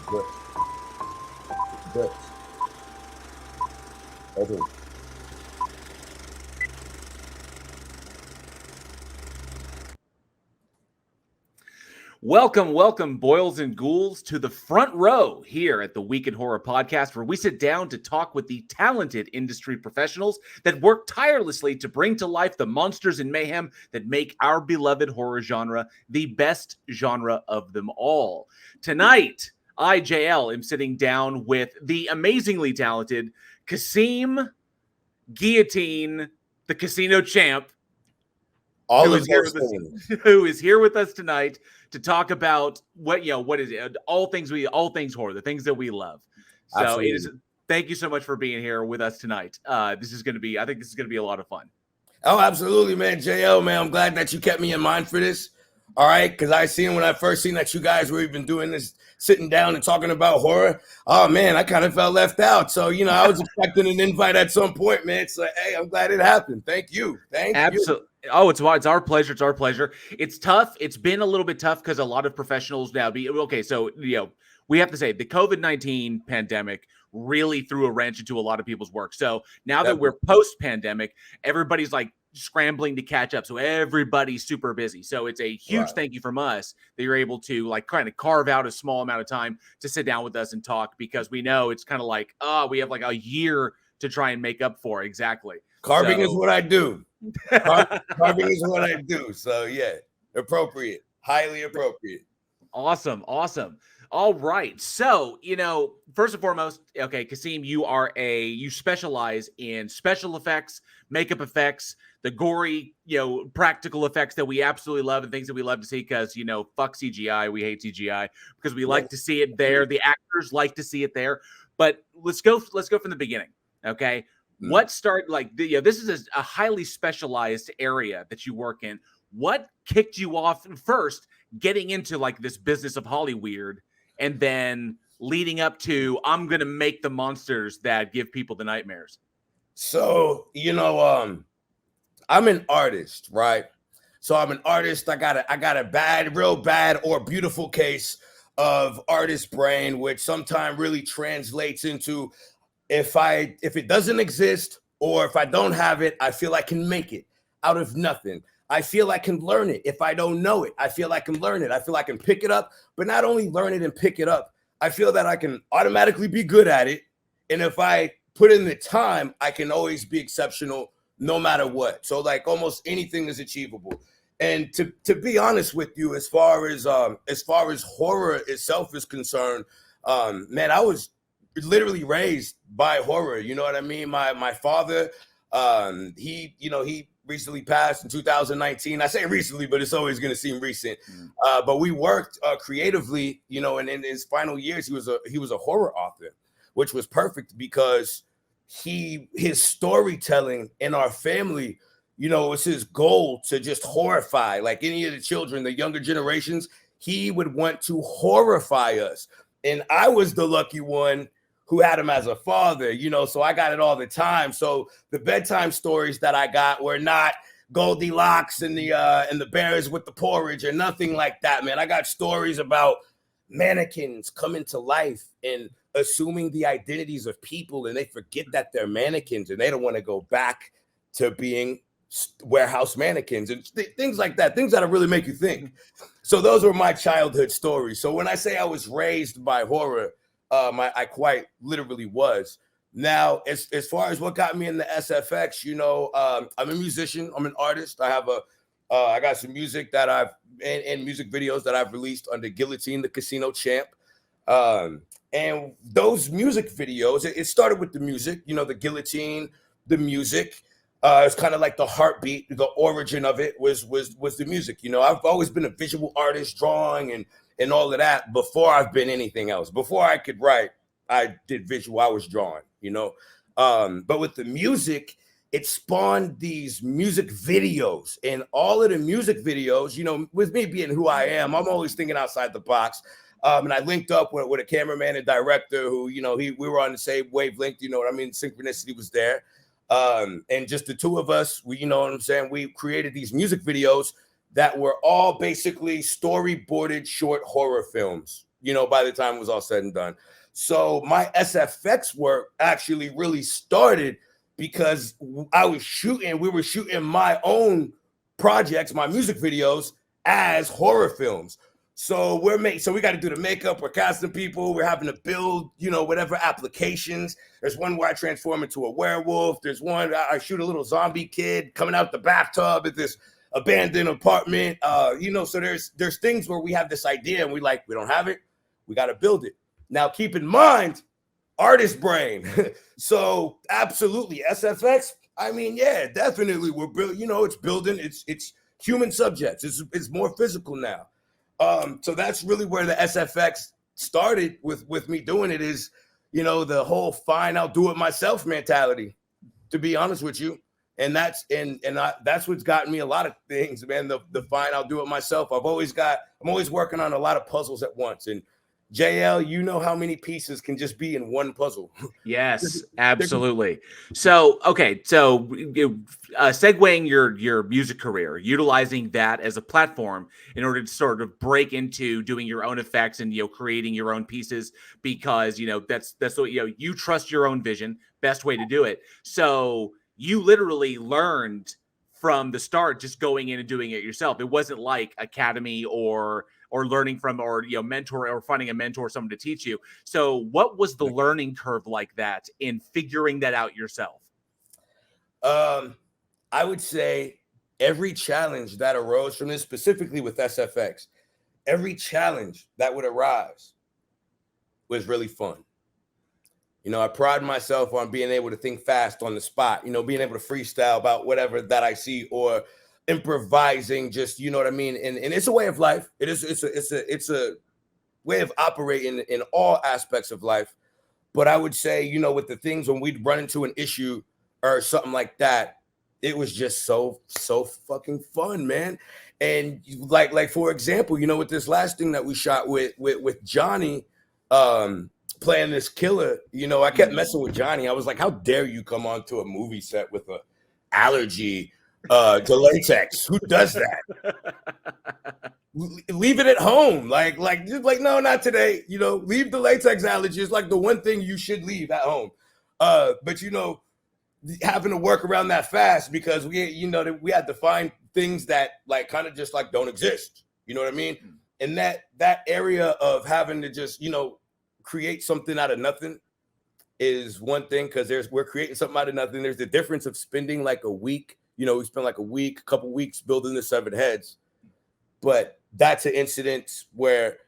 Good. Good. Okay. Welcome, boils and ghouls, to the front row here at the Week in Horror podcast, where we sit down to talk with the talented industry professionals that work tirelessly to bring to life the monsters and mayhem that make our beloved horror genre the best genre of them all. Tonight, I, JL, am sitting down with the amazingly talented Kasim Guillotine, the casino champ, All who of is here those with us, things. who is here with us tonight to talk about what is it? All things horror, the things that we love. So it is. Absolutely. Thank you so much for being here with us tonight. This is going to be. I think this is going to be a lot of fun. Oh, absolutely, man. JL, man, I'm glad that you kept me in mind for this. All right, because I seen when I first seen that you guys were even doing this, sitting down and talking about horror. Oh man, I kind of felt left out. So I was expecting an invite at some point, man. So hey, I'm glad it happened. Thank you. Absolutely. Oh, it's our pleasure. It's our pleasure. It's tough. It's been a little bit tough because a lot of professionals now okay. So we have to say the COVID-19 pandemic really threw a wrench into a lot of people's work. So now that we're post-pandemic, everybody's like scrambling to catch up. So everybody's super busy. So it's a huge thank you from us that you're able to like kind of carve out a small amount of time to sit down with us and talk, because we know it's kind of like, we have like a year to try and make up for. Exactly. Carving is what I do. Carving is what I do. So yeah, appropriate, highly appropriate. Awesome. All right. So, first and foremost, okay, Kasim, you specialize in special effects, makeup effects, the gory, practical effects that we absolutely love and things that we love to see because, fuck CGI. We hate CGI because we like to see it there. The actors like to see it there. But let's go from the beginning. Okay. What started this is a highly specialized area that you work in. What kicked you off first getting into like this business of Hollyweird, and then leading up to I'm gonna make the monsters that give people the nightmares? So I'm an artist, right? So I'm an artist. I got a real bad or beautiful case of artist brain, which sometimes really translates into if it doesn't exist or if I don't have it, I feel I can make it out of nothing. I feel I can learn it. If I don't know it, I feel I can learn it. I feel I can pick it up, but not only learn it and pick it up, I feel that I can automatically be good at it. And if I put in the time, I can always be exceptional no matter what. So like almost anything is achievable. And to be honest with you, as far as horror itself is concerned, man, I was literally raised by horror. You know what I mean? My father, he recently passed in 2019. I say recently, but it's always going to seem recent. But we worked creatively, and in his final years, he was a horror author, which was perfect because his storytelling in our family, was his goal to just horrify like any of the children, the younger generations. He would want to horrify us. And I was the lucky one who had him as a father, so I got it all the time. So the bedtime stories that I got were not Goldilocks and the bears with the porridge or nothing like that, man. I got stories about mannequins coming to life and assuming the identities of people, and they forget that they're mannequins and they don't want to go back to being warehouse mannequins and things like that, things that really make you think. So those were my childhood stories. So when I say I was raised by horror, I quite literally was. Now, as far as what got me in the SFX, I'm a musician. I'm an artist. I have I got some music that and music videos that I've released under Guillotine, the casino champ. And those music videos, it started with the music, the Guillotine, the music. It's kind of like the heartbeat, the origin of it was the music. I've always been a visual artist, drawing and all of that before I've been anything else. Before I could write, I did visual, I was drawing, but with the music, it spawned these music videos, and all of the music videos, with me being who I am, I'm always thinking outside the box. And I linked up with a cameraman and director who, we were on the same wavelength, what I mean? Synchronicity was there. And just the two of us, we created these music videos that were all basically storyboarded short horror films, you know, by the time it was all said and done. So my SFX work actually really started because we were shooting my own projects, my music videos as horror films. So we got to do the makeup, we're casting people, we're having to build, you know, whatever applications. There's one where I transform into a werewolf. There's one I shoot a little zombie kid coming out the bathtub at this abandoned apartment. You know, so there's things where we have this idea and we don't have it, we got to build it. Now keep in mind, artist brain. So absolutely SFX. I mean, yeah, definitely we're building, you know, it's building, it's human subjects. It's more physical now. So that's really where the SFX started with me doing it, is, you know, the whole fine, I'll do it myself mentality, to be honest with you. And that's what's gotten me a lot of things, man. The fine, I'll do it myself. I'm always working on a lot of puzzles at once. And JL, you know how many pieces can just be in one puzzle. Yes, absolutely. So, okay, so segueing your music career, utilizing that as a platform in order to sort of break into doing your own effects and, you know, creating your own pieces, because, you know, that's what, you know, you trust your own vision, best way to do it. So you literally learned from the start, just going in and doing it yourself. It wasn't like academy or learning from, or, you know, mentor, or finding a mentor, someone to teach you. So what was the learning curve like that in figuring that out yourself? I would say every challenge that arose from this, specifically with SFX, every challenge that would arise was really fun. You know, I pride myself on being able to think fast on the spot, you know, being able to freestyle about whatever that I see, or improvising, just, you know what I mean? And it's a way of life. It's a way of operating in all aspects of life. But I would say, you know, with the things when we'd run into an issue or something like that, it was just so fucking fun, man. And like for example, you know, with this last thing that we shot with Johnny, playing this killer, you know, I kept messing with Johnny. I was like, how dare you come onto a movie set with a allergy to latex? Who does that? Leave it at home. Like no, not today. You know, leave the latex allergy. It's like the one thing you should leave at home. But you know, having to work around that fast, because we had to find things that like kind of just like don't exist. You know what I mean? And that area of having to just, you know, create something out of nothing is one thing, because we're creating something out of nothing. There's the difference of spending like a week. You know, we spent like a couple weeks building the 7 heads, but that's an incident where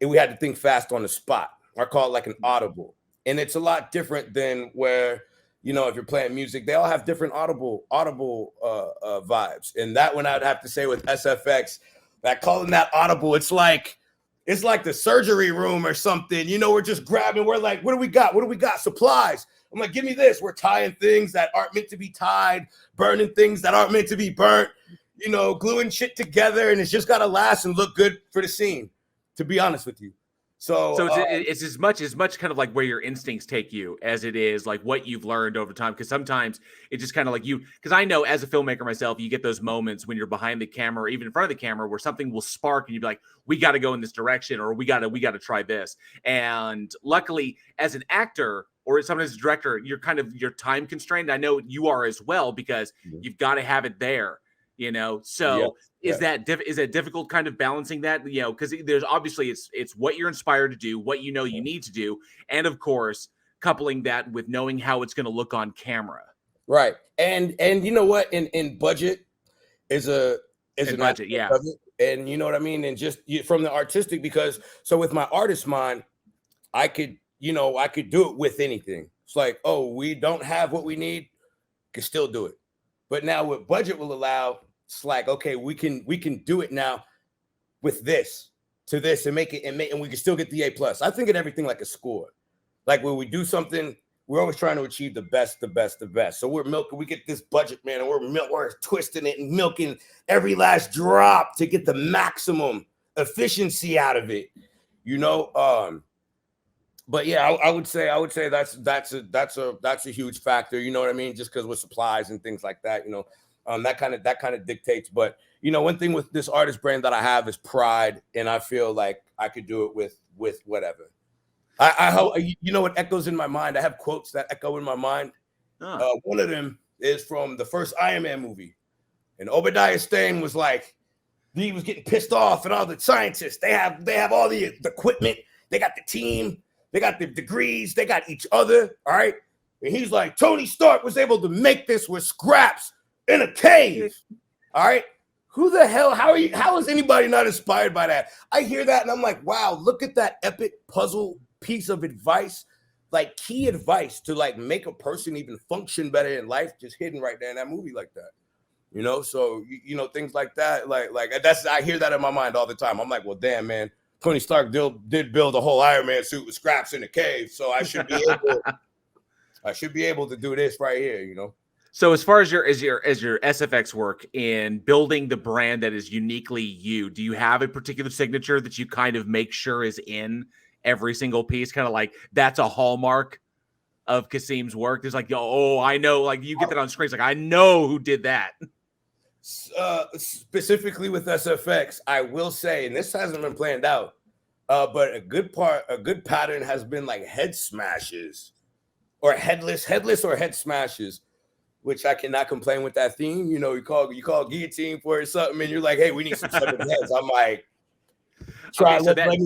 we had to think fast on the spot. I call it like an audible. And it's a lot different than where, you know, if you're playing music, they all have different audible vibes. And that one I'd have to say with SFX, that calling that audible, it's like the surgery room or something. You know, we're just grabbing, we're like, what do we got? What do we got? Supplies. I'm like, give me this. We're tying things that aren't meant to be tied, burning things that aren't meant to be burnt, you know, gluing shit together, and it's just got to last and look good for the scene, to be honest with you. So it's as much kind of like where your instincts take you as it is like what you've learned over time. Because sometimes it's just kind of like because I know as a filmmaker myself, you get those moments when you're behind the camera or even in front of the camera where something will spark and you'd be like, we got to go in this direction, or we got to try this. And luckily, as an actor or sometimes as a director, you're time constrained. I know you are as well, because you've got to have it there. You know, so is that difficult kind of balancing that, you know, because there's obviously it's what you're inspired to do, what you know you need to do, and of course coupling that with knowing how it's going to look on camera. Right. And you know what, in budget is a budget, yeah. And you know what I mean, and just from the artistic, because so with my artist mind, I could do it with anything. It's like, oh, we don't have what we need, can still do it. But now what budget will allow, it's like, okay, we can do it now with this to this and make it and we can still get the A+. I think of everything like a score. Like when we do something, we're always trying to achieve the best. So we get this budget, man, and we're twisting it and milking every last drop to get the maximum efficiency out of it, you know. But yeah, I would say that's a huge factor. You know what I mean? Just because with supplies and things like that, you know, That kind of dictates. But you know, one thing with this artist brand that I have is pride, and I feel like I could do it with whatever. You know what echoes in my mind? I have quotes that echo in my mind. One of them is from the first Iron Man movie, and Obadiah Stane was like, he was getting pissed off, and all the scientists, they have all the equipment, they got the team, they got the degrees, they got each other, all right? And he's like, Tony Stark was able to make this with scraps in a cave, all right? Who the hell, how is anybody not inspired by that? I hear that and I'm like, wow, look at that epic puzzle piece of advice, like key advice to like make a person even function better in life, just hidden right there in that movie like that. You know, so you know, things like that, like that's, I hear that in my mind all the time. I'm like, well, damn, man, Tony Stark did build a whole Iron Man suit with scraps in the cave, so I should be able to do this right here, you know. So as far as your SFX work in building the brand that is uniquely you, do you have a particular signature that you kind of make sure is in every single piece? Kind of like that's a hallmark of Kasim's work. There's like, oh, I know, like you get that on screen. It's like, I know who did that. Specifically with SFX, I will say, and this hasn't been planned out, but a good pattern has been like head smashes or headless or head smashes, which I cannot complain with that theme. You know, you call Guillotine for something, and you're like, hey, we need some seven heads. I'm like, try. Okay,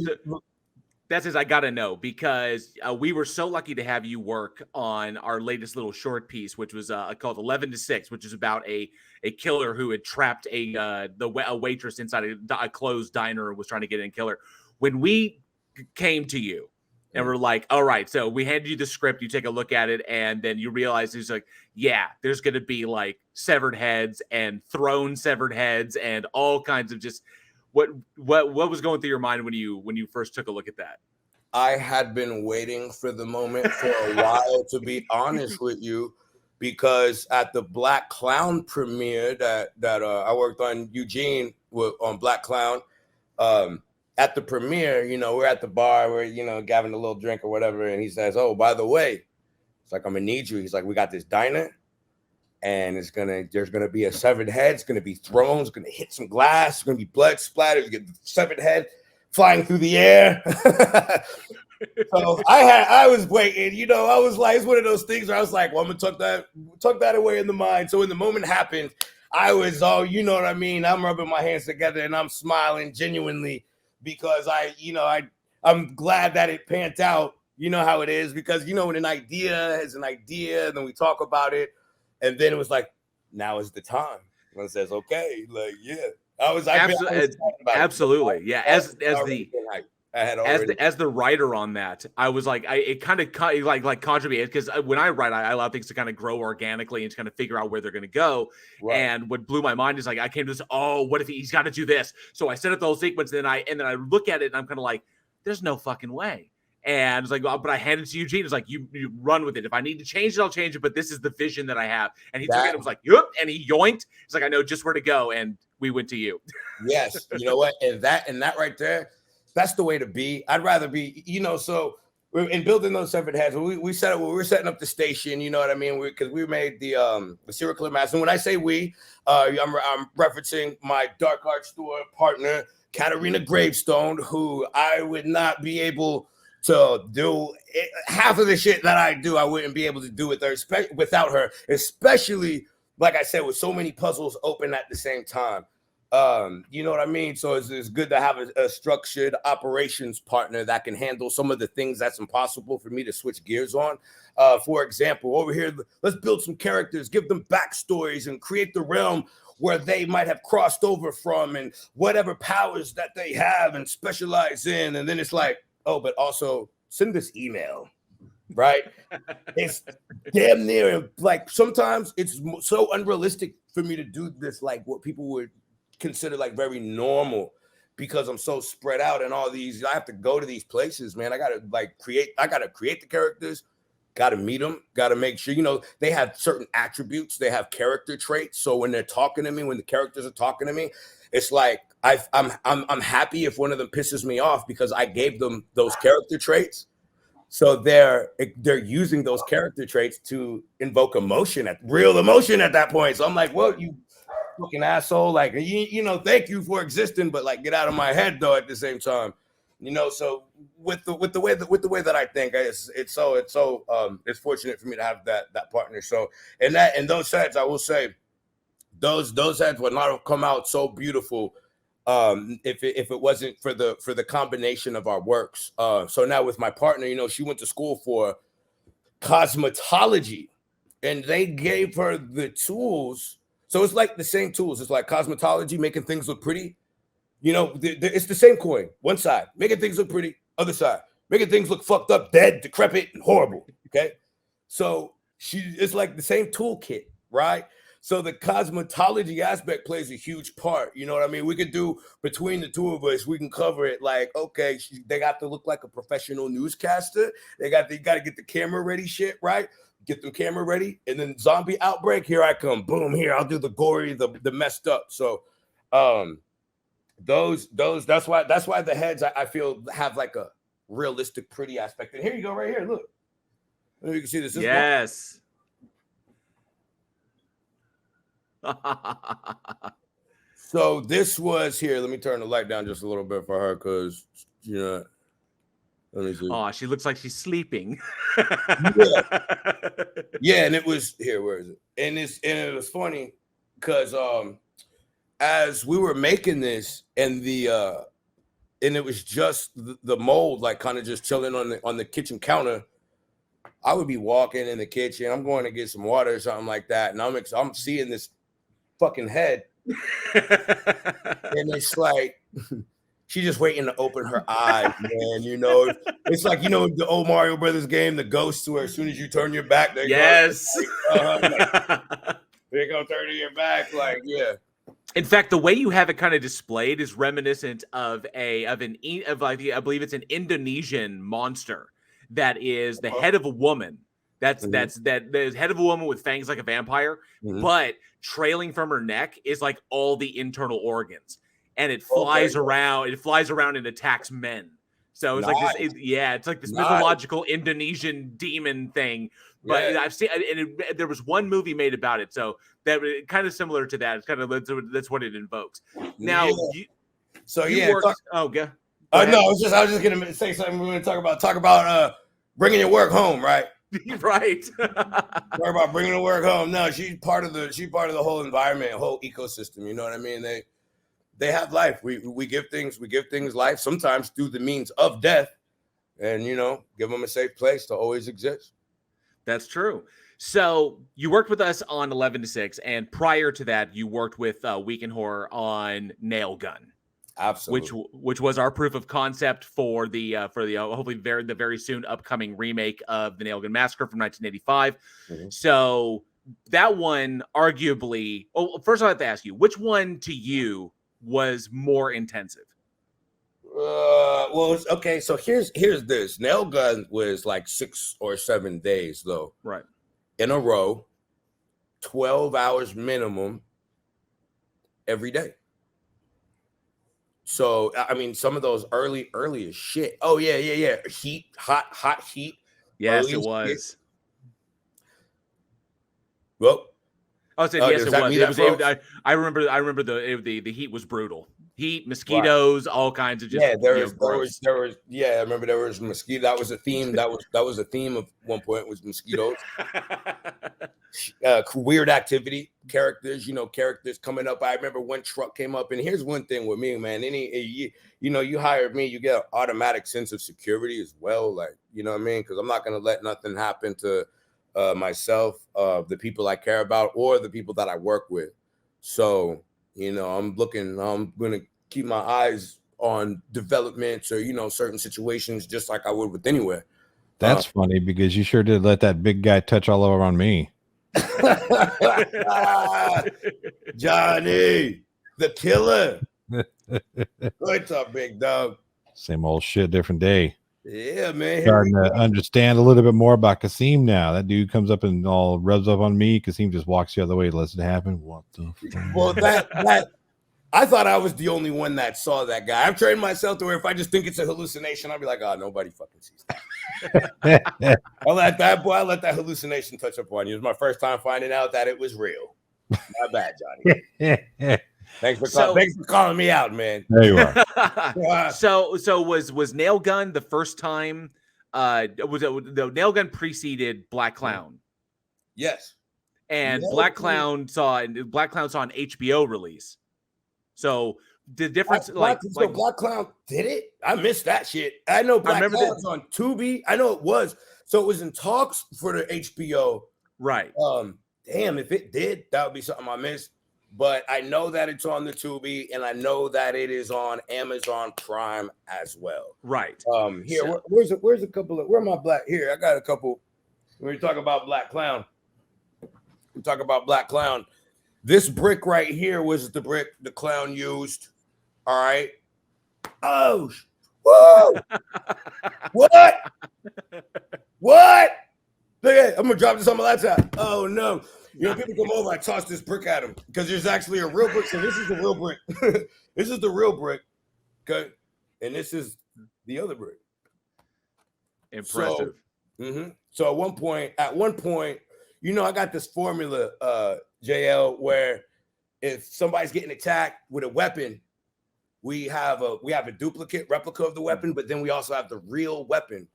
that's as I gotta know, because we were so lucky to have you work on our latest little short piece, which was called 11 to 6, which is about a killer who had trapped a waitress inside a closed diner and was trying to get in and kill her. When we came to you and we're like, all right, so we handed you the script, you take a look at it, and then you realize it's like, yeah, there's gonna be like severed heads and thrown severed heads and all kinds of just. What was going through your mind when you first took a look at that? I had been waiting for the moment for a while, to be honest with you, because at the Black Clown premiere that I worked on Eugene on Black Clown, at the premiere, you know, we're at the bar, we're, you know, having a little drink or whatever, and he says, oh, by the way, it's like, I'm gonna need you. He's like, we got this diner, and there's gonna be a severed head. It's gonna be thrown. It's gonna hit some glass. It's gonna be blood splatter. You get the severed head flying through the air. So I was waiting. You know, I was like, it's one of those things where I was like, well, I'm gonna tuck that away in the mind. So when the moment happened, I was all, you know what I mean. I'm rubbing my hands together and I'm smiling genuinely because I'm glad that it panned out. You know how it is, because you know when an idea is an idea, and then we talk about it. And then it was like, now is the time. And it says, okay, like, yeah. Absolutely. Yeah. As the writer on that, I was like, it kind of like contributed, because when I write, I allow things to kind of grow organically and to kind of figure out where they're going to go. Right. And what blew my mind is like, I came to this, oh, what if he's got to do this? So I set up the whole sequence, and then I look at it and I'm kind of like, there's no fucking way. And it's like, well, but I handed it to Eugene. It's like, you run with it. If I need to change it, I'll change it. But this is the vision that I have. And he took it and was like, yup. And he yoinked. It's like, I know just where to go. And we went to you. Yes. You know what? And that right there, that's the way to be. I'd rather be, you know, so in building those separate heads, we were setting up the station, you know what I mean? Because we made the serial killer mask. And when I say I'm referencing my dark art store partner, Katarina Gravestone, who I would not be able to do half of the shit that I do. I wouldn't be able to do without her, especially, like I said, with so many puzzles open at the same time. You know what I mean? So it's good to have a structured operations partner that can handle some of the things that's impossible for me to switch gears on. For example, over here, let's build some characters, give them backstories, and create the realm where they might have crossed over from, and whatever powers that they have and specialize in. And then it's like, oh, but also send this email, right? It's damn near like, sometimes it's so unrealistic for me to do this, like what people would consider like very normal, because I'm so spread out and all these, I have to go to these places, man. I gotta create the characters, gotta meet them, gotta make sure, you know, they have certain attributes, they have character traits. So when they're talking to me, when the characters are talking to me, it's like I'm happy if one of them pisses me off, because I gave them those character traits. So they're using those character traits to invoke real emotion at that point. So I'm like, well, fucking asshole. Like, you know, thank you for existing, but like, get out of my head though. At the same time, you know. So with the way that I think, it's fortunate for me to have that partner. So and those heads, I will say, those heads would not have come out so beautiful if it wasn't for the combination of our works. So now with my partner, you know, she went to school for cosmetology, and they gave her the tools. So it's like the same tools. It's like cosmetology, making things look pretty. You know, it's the same coin. One side, making things look pretty. Other side, making things look fucked up, dead, decrepit, and horrible. Okay. So it's like the same toolkit, right? So the cosmetology aspect plays a huge part. You know what I mean? We could do, between the two of us, we can cover it like, okay, they got to look like a professional newscaster. They got to get the camera ready shit, right? Get the camera ready. And then zombie outbreak, here I come. Boom, here, I'll do the gory, the messed up. So those that's why the heads, I feel, have like a realistic, pretty aspect. And here you go, right here. Look. You can see this. Yes. So this was here. Let me turn the light down just a little bit for her, because you know. Let me see. Oh, she looks like she's sleeping. Yeah, and it was here. Where is it? And it was funny because as we were making this, and it was just the mold, like kind of just chilling on the kitchen counter. I would be walking in the kitchen. I'm going to get some water or something like that, and I'm seeing this fucking head, and it's like she's just waiting to open her eyes, man. You know, it's like, you know, the old Mario Brothers game, the ghosts, where as soon as you turn your back, they yes, they're gonna turn to your back, like, yeah. In fact, the way you have it kind of displayed is reminiscent of I believe it's an Indonesian monster that is the head of a woman. That's the head of a woman with fangs like a vampire, but trailing from her neck is like all the internal organs, and it flies around. It flies around and attacks men. So it's like this. It's like this mythological Indonesian demon thing. But I've seen, and there was one movie made about it. So that kind of similar to that. It's kind of that's what it invokes. Now, worked. No, I was just gonna say something. We're gonna talk about bringing your work home, right? Right. Talk about bringing the work home. No, she's part of the whole environment, whole ecosystem. You know what I mean? They have life. We give things life, sometimes through the means of death, and, you know, give them a safe place to always exist. That's true. So you worked with us on 11 to 6, and prior to that, you worked with Week in Horror on Nail Gun. Absolutely. Which was our proof of concept for the hopefully the very soon upcoming remake of the Nail Gun Massacre from 1985. So that one, arguably, first I have to ask you, which one to you was more intensive? Well, okay, so here's this. Nail Gun was like 6 or 7 days though, right, in a row, 12 hours minimum every day. So I mean, some of those early as shit. Oh yeah. Heat, hot heat. Yes, it was. Well, I said yes, it was. I remember the heat was brutal. Heat, mosquitoes, all kinds of just I remember there was mosquito. That was a theme. That was a theme of one point, was mosquitoes. Weird activity, characters coming up. I remember one truck came up, and here's one thing with me, man. You hired me, you get an automatic sense of security as well. Like, you know what I mean? Because I'm not gonna let nothing happen to myself, the people I care about, or the people that I work with. So, you know, I'm going to keep my eyes on developments or, you know, certain situations, just like I would with anywhere. That's funny, because you sure did let that big guy touch all over on me. Johnny, the killer. What's up, big dog? Same old shit, different day. Yeah, man. Starting to understand a little bit more about Kasim now. That dude comes up and all rubs up on me. Kasim just walks the other way, lets it happen. What the fuck? Well, that I thought I was the only one that saw that guy. I've trained myself to where if I just think it's a hallucination, I'll be like, oh, nobody fucking sees that. I let that hallucination touch upon you. It was my first time finding out that it was real. My bad, Johnny. There Thanks for So- calling me out, man. you are. so was Nail Gun the first time? Was it the Nail Gun preceded Black Clown, Yes. and Nail Black Gun- Clown saw an HBO release. So the difference, Black Clown did it. I missed that shit. I know Black remember Clown was on Tubi. I know it was. So it was in talks for the HBO. right? Damn, if it did, that would be something I missed. But I know that it's on the Tubi, and I know that it is on Amazon Prime as well. Right. Here, So- where's a couple of where my black here? I got a couple. When we talk about Black Clown, we talk about Black Clown. This brick right here was the brick the clown used. All right. Oh, whoa! What? What? Look at it. I'm gonna drop this on my laptop. Oh no! You know, people come over, I toss this brick at them because there's actually a real brick. So this is the real brick. This is the real brick. Okay, and this is the other brick. Impressive. So at one point, you know, I got this formula, JL, where if somebody's getting attacked with a weapon, we have a duplicate replica of the weapon, but then we also have the real weapon.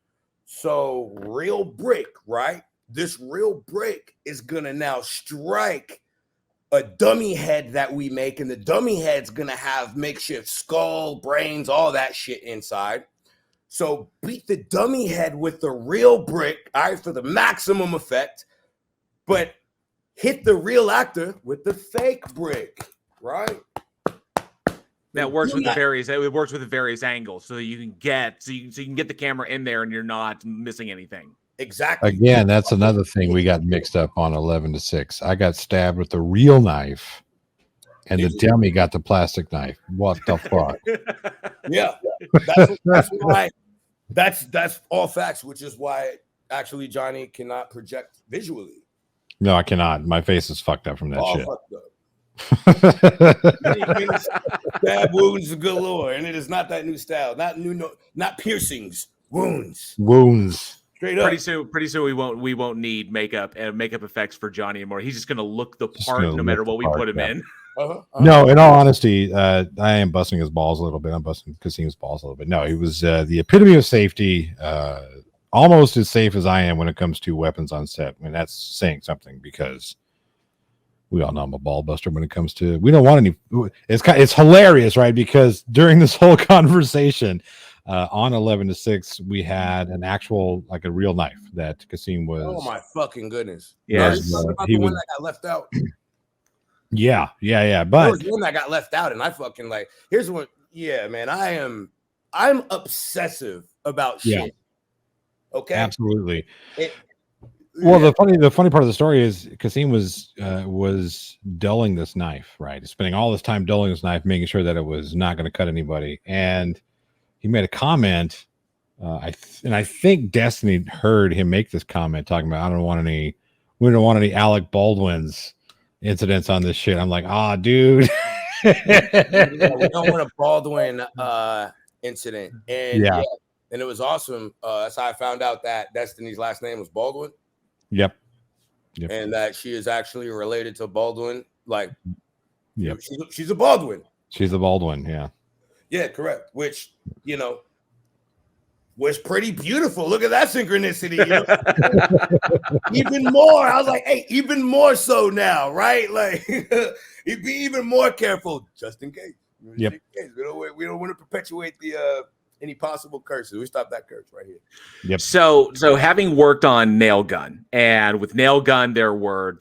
So real brick, right? This real brick is gonna now strike a dummy head that we make, and the dummy head's gonna have makeshift skull, brains, all that shit inside. So beat the dummy head with the real brick, all right, for the maximum effect, but hit the real actor with the fake brick, right? That works with the various. It works with the various angles, so that you can get the camera in there, and you're not missing anything. Exactly. Again, that's another thing we got mixed up on 11-6. I got stabbed with the real knife, and the dummy got the plastic knife. What the fuck? Yeah, that's why. That's all facts, which is why actually Johnny cannot project visually. No, I cannot. My face is fucked up from that shit. Fucked up. Stab wounds galore, and it is not that new style. Not piercings, wounds. Straight up. Pretty soon we won't need makeup and makeup effects for Johnny anymore. He's just gonna look the part no matter what we put him in. No, in all honesty, I am busting his balls a little bit. I'm busting Kasim's balls a little bit. No, he was the epitome of safety, almost as safe as I am when it comes to weapons on set. I mean, that's saying something because we all know I'm a ball buster when it comes to. We don't want any. It's hilarious, right? Because during this whole conversation on 11-6, we had an actual like a real knife that Kasim was. Oh my fucking goodness! Yeah, the one that got left out. Yeah. There But was one that got left out, and I fucking like. Here's what. Yeah, man, I'm obsessive about shit. Yeah. Okay. Absolutely. Well, the funny part of the story is Kasim was dulling this knife, right? Spending all this time dulling this knife, making sure that it was not going to cut anybody. And he made a comment. I think Destiny heard him make this comment, talking about we don't want any Alec Baldwin's incidents on this shit. I'm like, dude. Yeah, we don't want a Baldwin incident, and and it was awesome. That's how I found out that Destiny's last name was Baldwin. Yep. And that she is actually related to Baldwin. Like, yep, she's a Baldwin. She's a Baldwin. Yeah. Yeah, correct. Which was pretty beautiful. Look at that synchronicity. Even more. I was like, hey, even more so now, right? Like, you'd be even more careful, just in case. Yep. We don't want to perpetuate the any possible curses. We stop that curse right here. Yep. So having worked on Nail Gun, and with Nail Gun, there was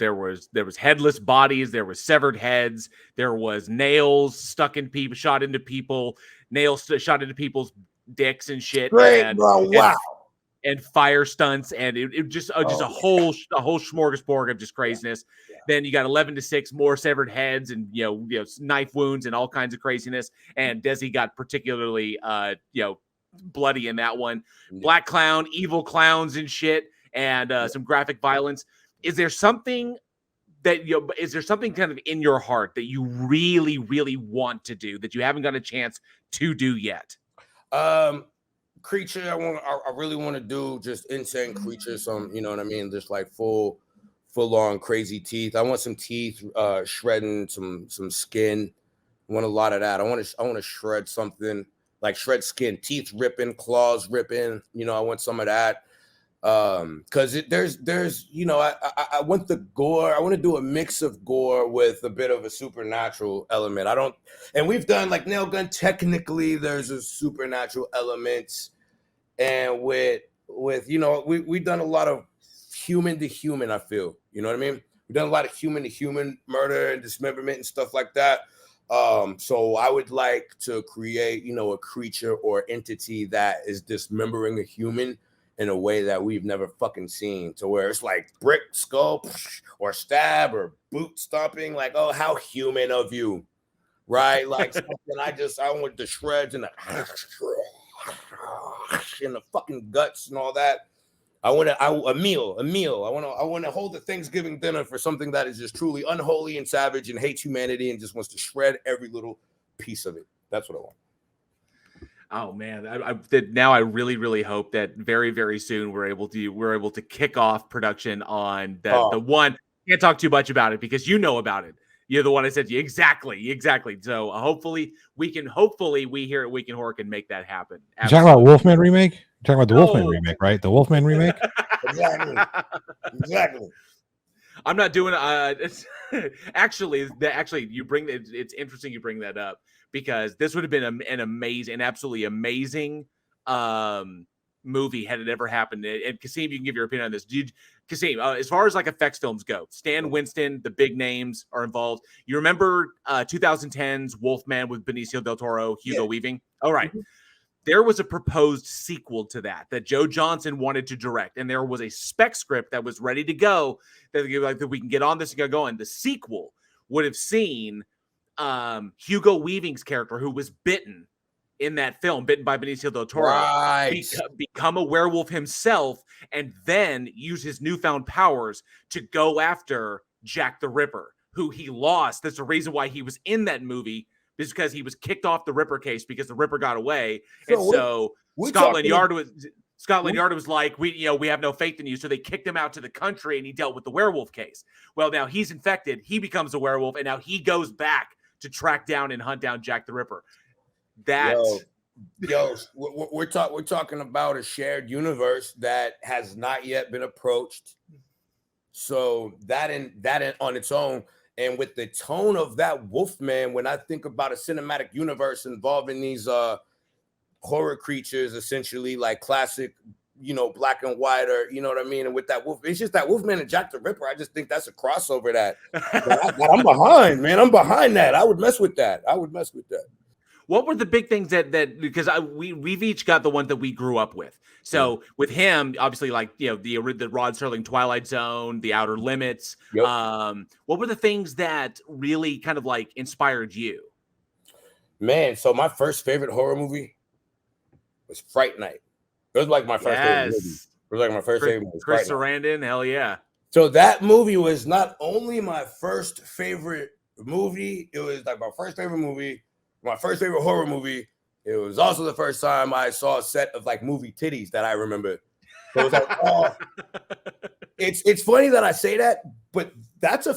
headless bodies, there was severed heads, there was nails stuck in people, shot into people, nails shot into people's dicks and shit. Great, bro. Wow. And fire stunts, and it just a whole smorgasbord of just craziness. Yeah. Then you got 11-6, more severed heads, and knife wounds and all kinds of craziness. And Desi got particularly bloody in that one. Yeah. Black Clown, evil clowns and shit, and some graphic violence. Is there something kind of in your heart that you really, really want to do that you haven't got a chance to do yet? Creature, I really want to do just insane creature, some, you know what I mean, just like full full on crazy teeth. I want some teeth, shredding some skin. I want a lot of that. I want to shred something, like shred skin, teeth ripping, claws ripping. You know, I want some of that. Because there's you know, I want the gore. I want to do a mix of gore with a bit of a supernatural element. And we've done like Nail Gun. Technically, there's a supernatural element, and with you know, we've done a lot of human to human. I feel, you know what I mean. We've done a lot of human to human murder and dismemberment and stuff like that. So I would like to create, you know, a creature or entity that is dismembering a human in a way that we've never fucking seen, to where it's like brick skull or stab or boot stomping, like, oh, how human of you, right? Like something I want the shreds and the fucking guts and all that. I want a meal. I want to hold the Thanksgiving dinner for something that is just truly unholy and savage and hates humanity and just wants to shred every little piece of it. That's what I want. Oh man, now I really, really hope that very, very soon we're able to kick off production on the one. Can't talk too much about it because you know about it. You're the one I said to you. Exactly. So hopefully we here at Week in Horror can make that happen. You talking about Wolfman remake? You're talking about the Wolfman remake, right? The Wolfman remake. Exactly. I'm not doing actually you bring it. It's interesting you bring that up, because this would have been an absolutely amazing movie had it ever happened. And Kasim, you can give your opinion on this. Kasim, as far as like effects films go, Stan Winston, the big names are involved. You remember 2010's Wolfman with Benicio del Toro, Hugo Weaving? All right. Mm-hmm. There was a proposed sequel to that Joe Johnson wanted to direct, and there was a spec script that was ready to go that we can get on this and get going. The sequel would have seen Hugo Weaving's character, who was bitten in that film, bitten by Benicio del Toro, become a werewolf himself, and then use his newfound powers to go after Jack the Ripper, who he lost. That's the reason why he was in that movie, is because he was kicked off the Ripper case because the Ripper got away. So Scotland Yard was like, we have no faith in you. So they kicked him out to the country, and he dealt with the werewolf case. Well, now he's infected. He becomes a werewolf, and now he goes back to track down and hunt down Jack the Ripper. We're talking about a shared universe that has not yet been approached. So that on its own, and with the tone of that Wolfman, when I think about a cinematic universe involving these horror creatures, essentially like classic, you know, black and white, or you know what I mean, and with that wolf, it's just that Wolfman and Jack the Ripper. I just think that's a crossover that I'm behind, man. I'm behind that. I would mess with that. What were the big things that because we've each got the one that we grew up with. So with him, obviously, like, you know, the Rod Serling Twilight Zone, The Outer Limits. Yep. What were the things that really kind of like inspired you? Man, so my first favorite horror movie was Fright Night. It was like my first favorite movie. It was like my first favorite movie. Chris Sarandon, hell yeah. So that movie was not only my first favorite movie, it was like my first favorite movie, my first favorite horror movie. It was also the first time I saw a set of like movie titties that I remember. So it was like, oh, it's funny that I say that, but that's a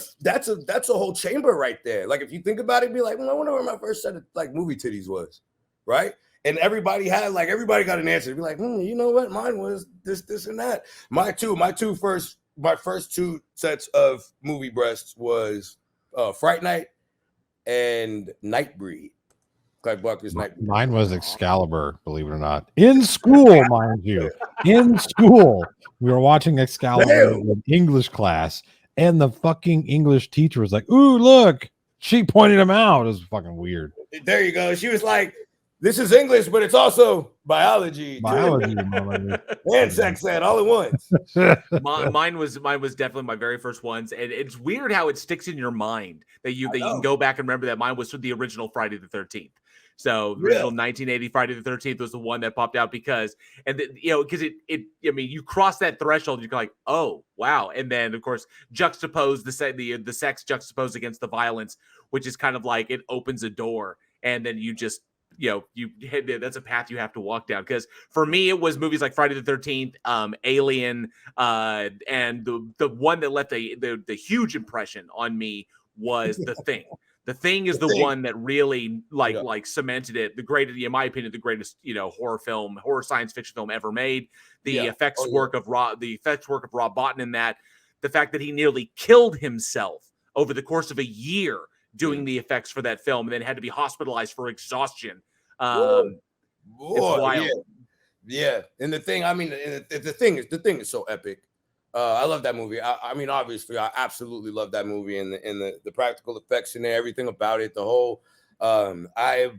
whole chamber right there. Like if you think about it, be like, well, I wonder where my first set of like movie titties was, right? And everybody got an answer. Be like, you know what? Mine was this, and that. My first two sets of movie breasts was Fright Night and Nightbreed. Clive Barker's Nightbreed. Mine was Excalibur, believe it or not. In school, mind you. In school. We were watching Excalibur in English class, and the fucking English teacher was like, ooh, look. She pointed him out. It was fucking weird. There you go. She was like, this is English, but it's also biology. And sex ed all at once. Mine was definitely my very first ones. And it's weird how it sticks in your mind that you can go back and remember that mine was the original Friday the 13th. So original 1980 Friday the 13th was the one that popped out because you cross that threshold, you're like, oh wow. And then of course juxtapose the sex juxtaposed against the violence, which is kind of like it opens a door, and then you just that's a path you have to walk down. Because for me, it was movies like Friday the 13th, Alien, and the one that left the huge impression on me was The Thing. The Thing is the one that really like cemented it. The greatest, in my opinion, the greatest horror science fiction film ever made. The effects work of Rob Bottin in that. The fact that he nearly killed himself over the course of a year doing the effects for that film, and then had to be hospitalized for exhaustion. It's wild. Yeah. And the thing, I mean, the thing is so epic. I love that movie. I mean, obviously, I absolutely love that movie and the practical effects and everything about it. The whole, I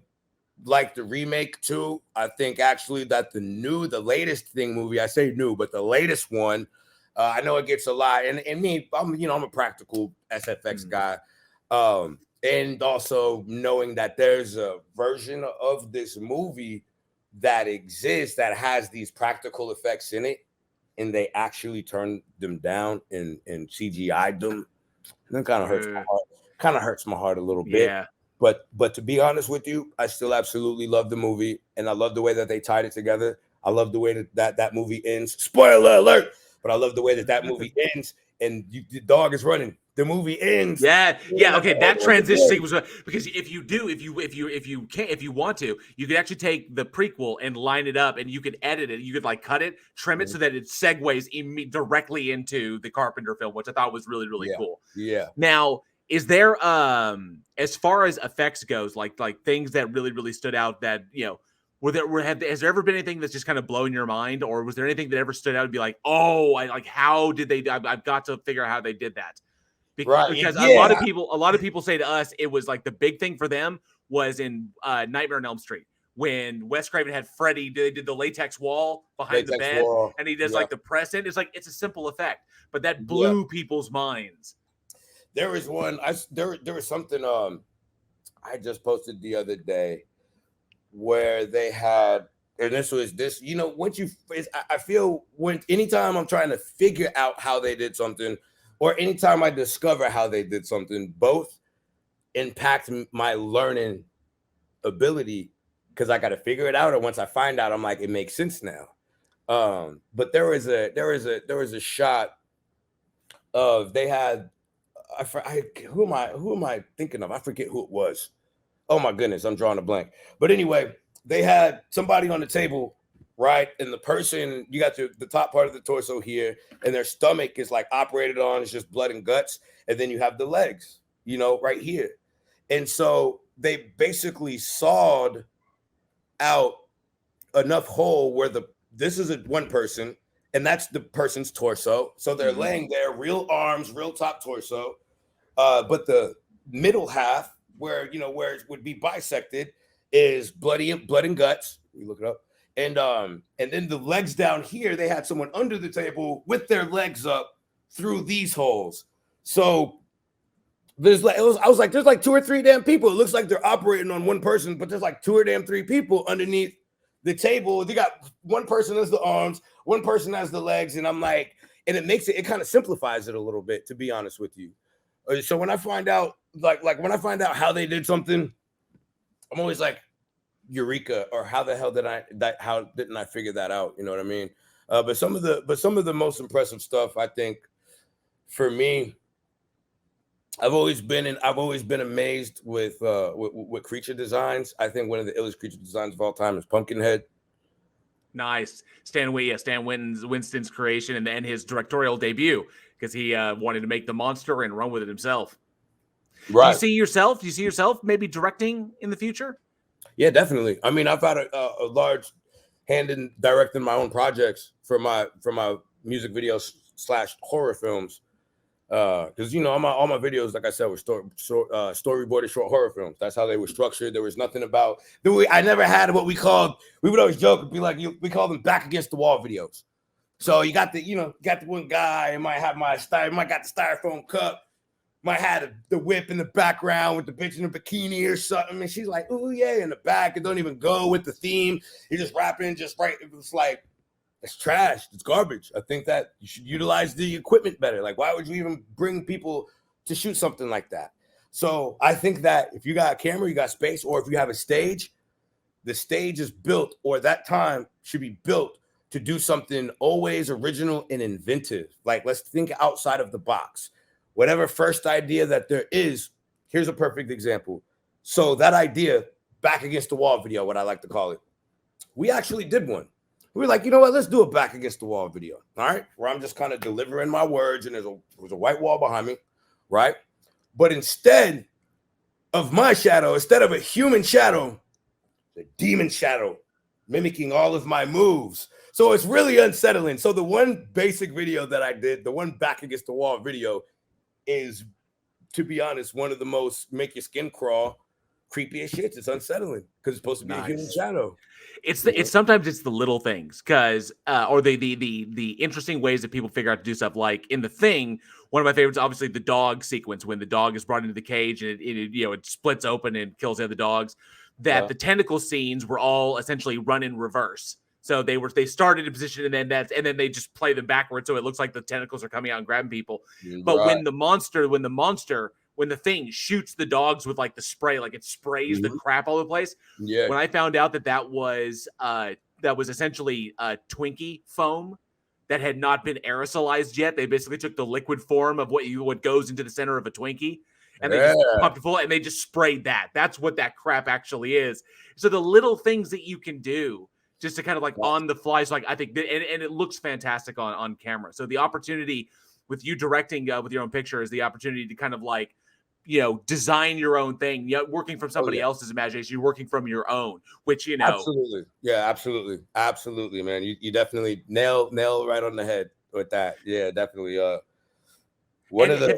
like the remake too. I think actually that the latest Thing movie, I say new, but the latest one, I know it gets a lot. And me, I'm a practical SFX guy. And also knowing that there's a version of this movie that exists that has these practical effects in it, and they actually turned them down and CGI'd them. That kind of hurts my heart. Kind of hurts my heart a little bit. Yeah. But to be honest with you, I still absolutely love the movie, and I love the way that they tied it together. I love the way that movie ends. Spoiler alert! But I love the way that movie ends, and the dog is running. The movie ends. Yeah. Okay, that transition sequence, because if you want to, you could actually take the prequel and line it up, and you could edit it. You could like cut it, trim it so that it segues directly into the Carpenter film, which I thought was really, really cool. Yeah. Now, is there as far as effects goes, like things that really, really stood out that has there ever been anything that's just kind of blown your mind, or was there anything that ever stood out to be like, oh, how did they? I've got to figure out how they did that. Because a lot of people say to us, it was like the big thing for them was in Nightmare on Elm Street when Wes Craven had Freddy. They did the latex wall behind the bed, and he does like the press in. It's like it's a simple effect, but that blew people's minds. There was one. There was something I just posted the other day where they had, and this was this. I feel anytime I'm trying to figure out how they did something, or anytime I discover how they did something, both impact my learning ability because I got to figure it out. Or once I find out, I'm like, it makes sense now. But there was a shot of they had. Who am I thinking of? I forget who it was. Oh my goodness, I'm drawing a blank. But anyway, they had somebody on the table, right? And the person, you got the top part of the torso here, and their stomach is like operated on, it's just blood and guts. And then you have the legs, right here. And so they basically sawed out enough hole where this is one person, and that's the person's torso. So they're laying there, real arms, real top torso. But the middle half, where it would be bisected, is blood and guts. You look it up. And then the legs down here, they had someone under the table with their legs up through these holes. So there's I was like, there's like 2 or 3 damn people. It looks like they're operating on one person, but there's like 2 or 3 people underneath the table. They got one person as the arms, one person as the legs, and I'm like, and it kind of simplifies it a little bit, to be honest with you. So when I find out, when I find out how they did something, I'm always like, eureka, or how the hell how didn't I figure that out? You know what I mean? But some of the most impressive stuff, I think, for me, I've always been amazed with creature designs. I think one of the illest creature designs of all time is Pumpkinhead. Nice. Stan Winston's creation and then his directorial debut, because he wanted to make the monster and run with it himself. Right. Do you see yourself maybe directing in the future? Yeah, definitely. I mean, I've had a large hand in directing my own projects for my music videos / horror films. Because all my videos, like I said, were storyboarded short horror films. That's how they were structured. There was nothing about I never had what we would always joke and be like, we call them back against the wall videos. So you got the one guy, it might have might got the styrofoam cup, might have the whip in the background with the bitch in a bikini or something, and she's like, oh yeah, in the back. It don't even go with the theme. You're just rapping just right. It's like, it's trash. It's garbage. I think that you should utilize the equipment better. Like, why would you even bring people to shoot something like that? So I think that if you got a camera, you got space, or if you have a stage, the stage is built, or that time should be built to do something always original and inventive. Like, let's think outside of the box. Whatever first idea that there is, here's a perfect example. So that idea, back against the wall video, what I like to call it, we actually did one. We were like, you know what, let's do a back against the wall video. All right, where I'm just kind of delivering my words and there's a white wall behind me, right? But instead of my shadow, instead of a human shadow, the demon shadow mimicking all of my moves. So it's really unsettling. So the one basic video that I did, the one back against the wall video, is, to be honest, one of the most make your skin crawl, creepiest shits. It's unsettling because it's supposed to be a human shadow. It's sometimes it's the little things, because or the interesting ways that people figure out to do stuff. Like in The Thing, one of my favorites, obviously the dog sequence when the dog is brought into the cage and it splits open and kills the other dogs. That the tentacle scenes were all essentially run in reverse. So they started in position and then they just play them backwards, so it looks like the tentacles are coming out and grabbing people. But when the Thing shoots the dogs with like the spray, like it sprays the crap all over the place. Yeah. When I found out that was essentially Twinkie foam that had not been aerosolized yet, they basically took the liquid form of what goes into the center of a Twinkie. And they just pumped it full, and they just sprayed that. That's what that crap actually is. So the little things that you can do just to kind of like on the fly. So like, I think, and it looks fantastic on camera. So the opportunity with you directing with your own picture is the opportunity to kind of like, design your own thing. Working from somebody else's imagination, you're working from your own, which, Absolutely. Yeah, absolutely. Absolutely, man. You definitely nail right on the head with that. Yeah, definitely. Have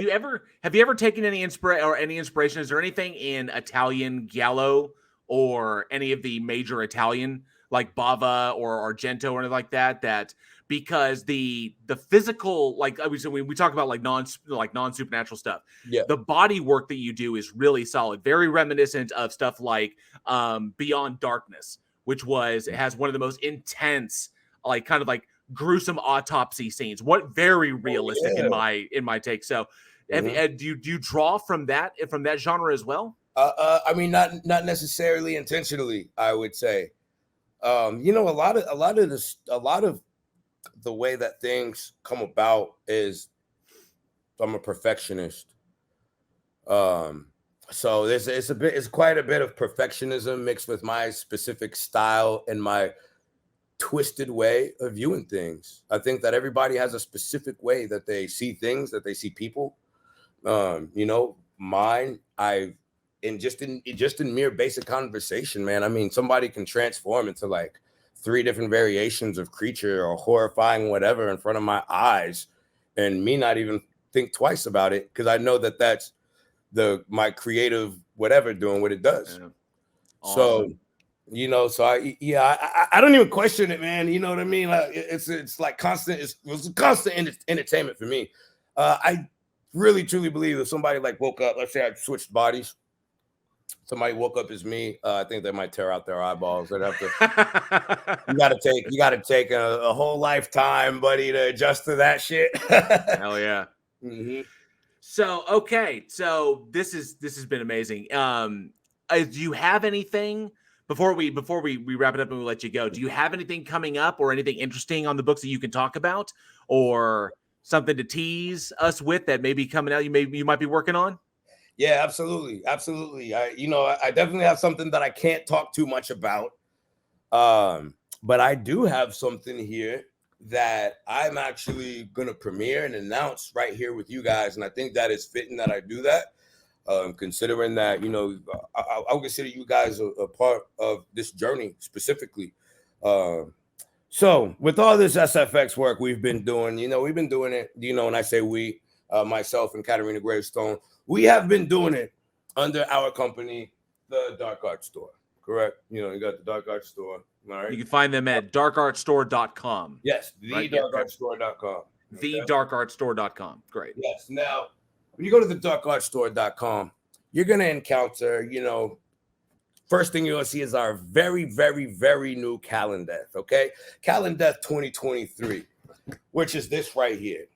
you ever taken any inspiration? Is there anything in Italian giallo or any of the major Italian like Bava or Argento or anything like that? Because the physical, like we talk about like non supernatural stuff. Yeah. The body work that you do is really solid, very reminiscent of stuff like Beyond Darkness, which has one of the most intense, like kind of like gruesome autopsy scenes. Very realistic in my take. So, do you draw from that genre as well? I mean, not necessarily intentionally, I would say. A lot of the way that things come about is I'm a perfectionist. So it's quite a bit of perfectionism mixed with my specific style and my twisted way of viewing things. I think that everybody has a specific way that they see things, that they see people. Mine, just in mere basic conversation, man. I mean, somebody can transform into like 3 different variations of creature or horrifying whatever in front of my eyes, and me not even think twice about it because I know that that's my creative whatever doing what it does. Yeah. Awesome. So I don't even question it, man. You know what I mean? Like it's like constant. It was constant entertainment for me. I really truly believe if somebody like woke up, let's say I switched bodies, somebody woke up as me, I think they might tear out their eyeballs. They'd have to. you gotta take a whole lifetime, buddy, to adjust to that shit. Hell yeah. Mm-hmm. So this has been amazing. Do you have anything before we wrap it up and we let you go? Do you have anything coming up or anything interesting on the books that you can talk about, or something to tease us with that may be coming out you might be working on? Yeah, absolutely. I definitely have something that I can't talk too much about. But I do have something here that I'm actually going to premiere and announce right here with you guys. And I think that is fitting that I do that, considering that, I'll consider you guys a part of this journey specifically. So with all this SFX work we've been doing, we've been doing it, when I say we, myself and Katarina Gravestone, we have been doing it under our company, the Dark Art Store, correct? You got the Dark Art Store. All right. You can find them at darkartstore.com. Yes, thedarkartstore.com. Thedarkartstore.com. Great. Yes. Now, when you go to the darkartstore.com, you're going to encounter, first thing you're going to see is our very, very, very new Calendeath, okay? Calendeath 2023, which is this right here.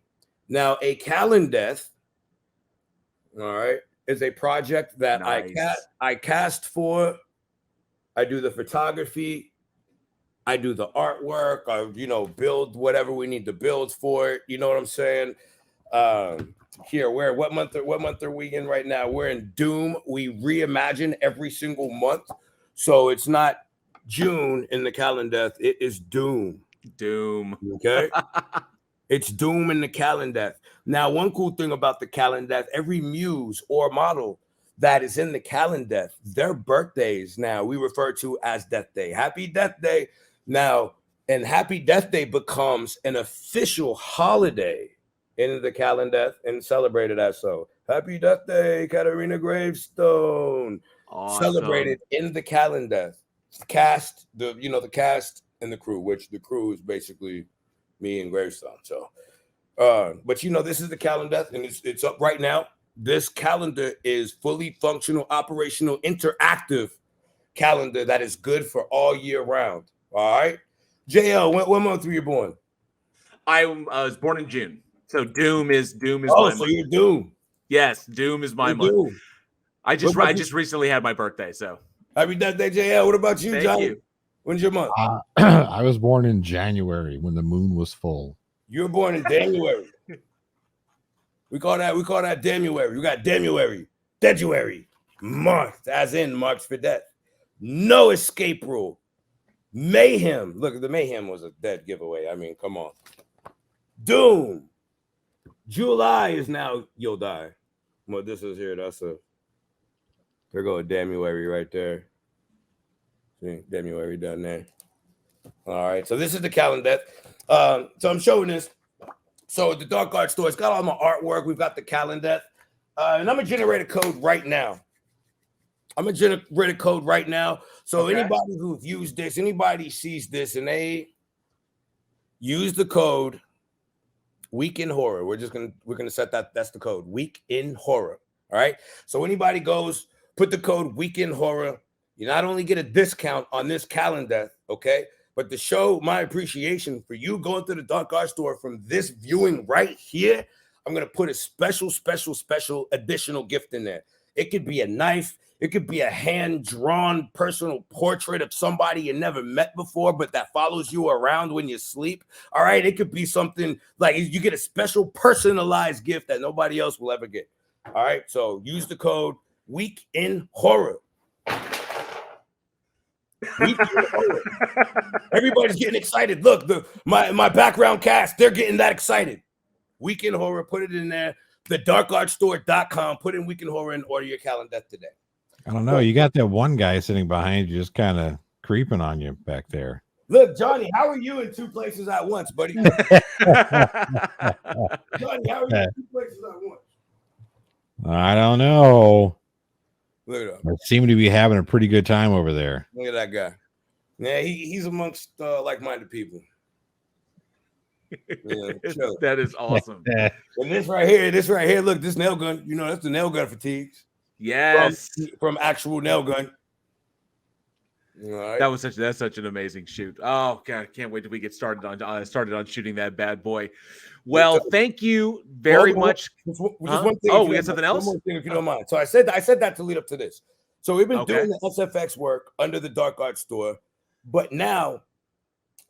Now, a Calendeath, all right, is a project that nice. I cast for I do the photography. I do the artwork. I, build whatever we need to build for it. You know what I'm saying? Here, what month are we in right now? We're in Doom. We reimagine every single month. So it's not June in the calendar. It is Doom. Doom. Okay. It's Doom in the calendar. Now, one cool thing about the calendar, every muse or model that is in the calendar, their birthdays now we refer to as Death Day. Happy Death Day. Now, and Happy Death Day becomes an official holiday in the calendar and celebrated as so. Happy Death Day, Katarina Gravestone. Awesome. Celebrated in the calendar. The cast, the cast and the crew, which the crew is basically me and Gravestone. So, but this is the calendar, and it's up right now. This calendar is fully functional, operational, interactive calendar that is good for all year round. All right, JL, what month were you born? I was born in June, so Doom is Oh, my so month. you're Doom. Yes, Doom is my month. Doom. I just recently had my birthday, so happy birthday, JL. What about you, Thank Johnny? you. When's your month? I was born in January when the moon was full. You were born in January. We call that January. We got January, marked as in marks for death. No escape rule. Mayhem. Look, the mayhem was a dead giveaway. I mean, come on. Doom. July is now you'll die. Well, this is here. There go a January right there. See, January down there. All right. So this is the calendar. So I'm showing this. So the Dark Art Store, it's got all my artwork. We've got the calendar. And I'm going to generate a code right now. So Okay. Anybody who views this, anybody sees this, and they use the code Week in Horror. We're gonna set that. That's the code Week in Horror. All right. So anybody goes, put the code Week in Horror. You not only get a discount on this calendar, okay, but to show my appreciation for you going to the Dark Art Store from this viewing right here, I'm gonna put a special additional gift in there. It could be a knife. It could be a hand-drawn personal portrait of somebody you never met before, but that follows you around when you sleep. All right. It could be something like you get a special personalized gift that nobody else will ever get. All right. So use the code Week in Horror. Week in Horror. Everybody's getting excited. Look, my background cast, they're getting that excited. Week in Horror. Put it in there. thedarkartstore.com. Put in Week in Horror and order your calendar today. I don't know. You got that one guy sitting behind you, just kind of creeping on you back there. Look, Johnny, how are you in two places at once, buddy? Johnny, how are you in two places at once? I don't know. Look at I seem to be having a pretty good time over there. Look at that guy. Yeah, he's amongst like-minded people. Yeah, chill. That is awesome. And this right here, look, this nail gun, that's the nail gun fatigues. Yes. From actual nail gun. All right. That's such an amazing shoot. Oh God, I can't wait till we get started on shooting that bad boy. Well, thank you very much. Just one thing. Oh, we got something else? One more thing, if you don't mind. So I said that to lead up to this. So we've been Okay. doing the SFX work under the Dark Art Store, but now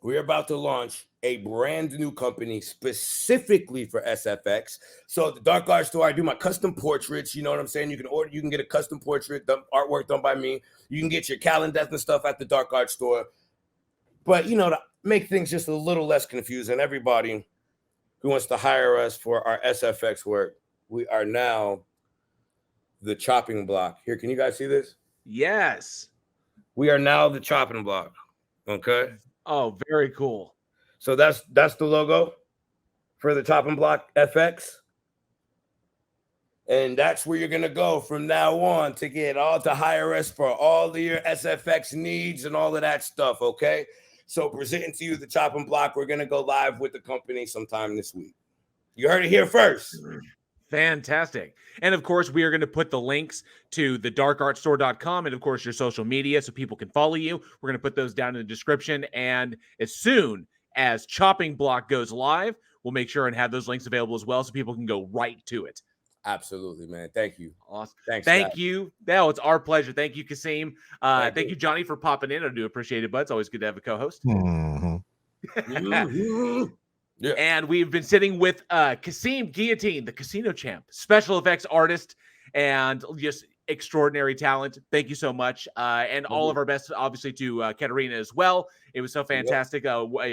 we're about to launch a brand new company specifically for SFX. So the Dark Art Store, I do my custom portraits. You know what I'm saying? You can get a custom portrait, artwork done by me. You can get your calendar and stuff at the Dark Art Store. But to make things just a little less confusing, everybody who wants to hire us for our SFX work, we are now the chopping block. Here, can you guys see this? Yes. We are now the chopping block. Okay. Oh, very cool. So that's the logo for the chopping block FX. And that's where you're gonna go from now on to hire us for all of your SFX needs and all of that stuff. Okay. So presenting to you the chopping block. We're gonna go live with the company sometime this week. You heard it here first. Fantastic. And of course, we are going to put the links to the darkartstore.com and of course your social media so people can follow you. We're going to put those down in the description. And as soon as Chopping Block goes live, we'll make sure and have those links available as well so people can go right to it. Absolutely, man. Thank you. Awesome. Thanks, Thank guys. you. No, it's our pleasure. Thank you, Kasim. Thank Thank you. you, Johnny, for popping in. I do appreciate it, bud. It's always good to have a co-host. Mhm. Mhm. Yeah. And we've been sitting with Kasim Guillotine, the casino champ, special effects artist, and just extraordinary talent. Thank you so much. And all of our best, obviously, to Katerina as well. It was so fantastic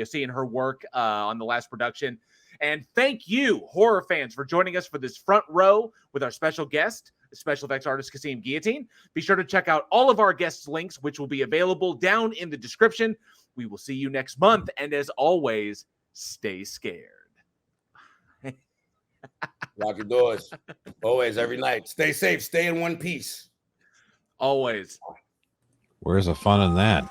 seeing her work on the last production. And thank you, horror fans, for joining us for this front row with our special guest, special effects artist Kasim Guillotine. Be sure to check out all of our guests' links, which will be available down in the description. We will see you next month. And as always, stay scared. Lock your doors. Always, every night. Stay safe. Stay in one piece. Always. Where's the fun in that?